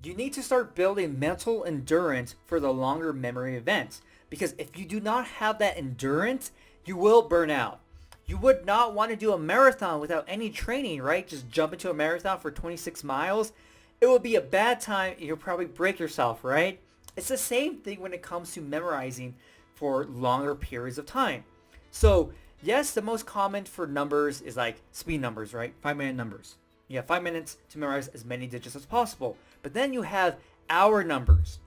you need to start building mental endurance for the longer memory events. Because if you do not have that endurance, you will burn out. You would not want to do a marathon without any training, right? Just jump into a marathon for 26 miles. It will be a bad time. You'll probably break yourself, right? It's the same thing when it comes to memorizing for longer periods of time. So yes, the most common for numbers is like speed numbers, right? 5-minute numbers. You have 5 minutes to memorize as many digits as possible. But then you have hour numbers.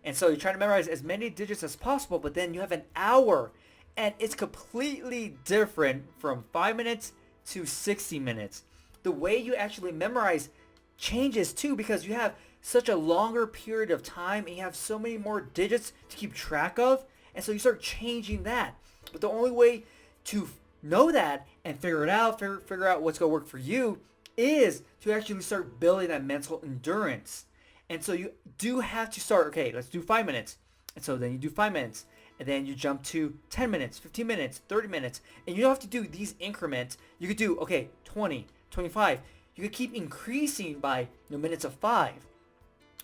And so you're trying to memorize as many digits as possible, but then you have an hour. And it's completely different from 5 minutes to 60 minutes. The way you actually memorize changes too, because you have such a longer period of time and you have so many more digits to keep track of. And so you start changing that. But the only way to know that and figure it out, figure out what's going to work for you, is to actually start building that mental endurance. And so you do have to start, okay, let's do 5 minutes. And so then you do 5 minutes. And then you jump to 10 minutes, 15 minutes, 30 minutes. And you don't have to do these increments. You could do, okay, 20, 25. You could keep increasing by minutes of 5.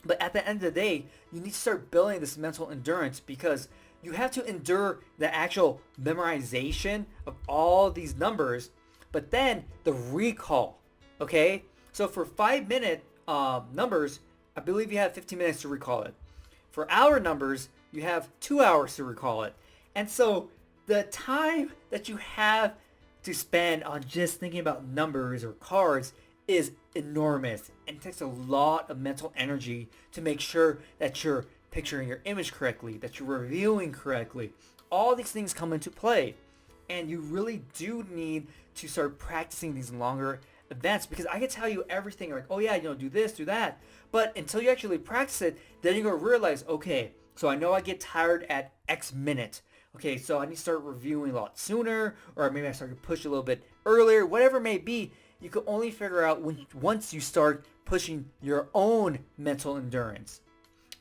But at the end of the day, you need to start building this mental endurance, because you have to endure the actual memorization of all these numbers, but then the recall, okay? So for 5-minute numbers, I believe you have 15 minutes to recall it. For hour numbers, you have 2 hours to recall it. And so the time that you have to spend on just thinking about numbers or cards is enormous. And it takes a lot of mental energy to make sure that you're picturing your image correctly, that you're reviewing correctly. All these things come into play. And you really do need to start practicing these longer events, because I can tell you everything like, oh yeah, do this, do that. But until you actually practice it, then you're going to realize, okay, so I know I get tired at X minute. Okay, so I need to start reviewing a lot sooner, or maybe I start to push a little bit earlier, whatever it may be. You can only figure out once you start pushing your own mental endurance.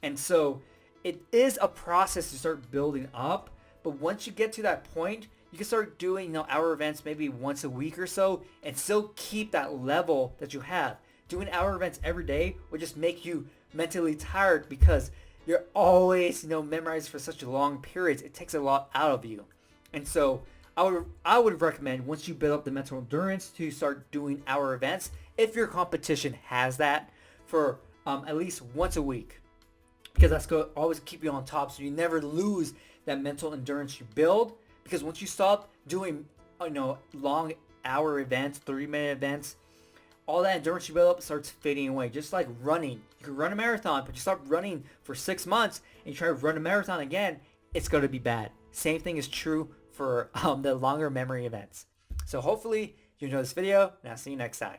And so it is a process to start building up, but once you get to that point, you can start doing hour events maybe once a week or so, and still keep that level that you have. Doing hour events every day would just make you mentally tired, because you're always memorized for such long periods. It takes a lot out of you. And so I would recommend, once you build up the mental endurance, to start doing hour events, if your competition has that, for at least once a week, because that's going to always keep you on top, so you never lose that mental endurance you build. Because once you stop doing long hour events, 30-minute events, all that endurance you build up starts fading away. Just like running. You can run a marathon, but you stop running for 6 months and you try to run a marathon again, it's going to be bad. Same thing is true for the longer memory events. So hopefully you enjoyed this video, and I'll see you next time.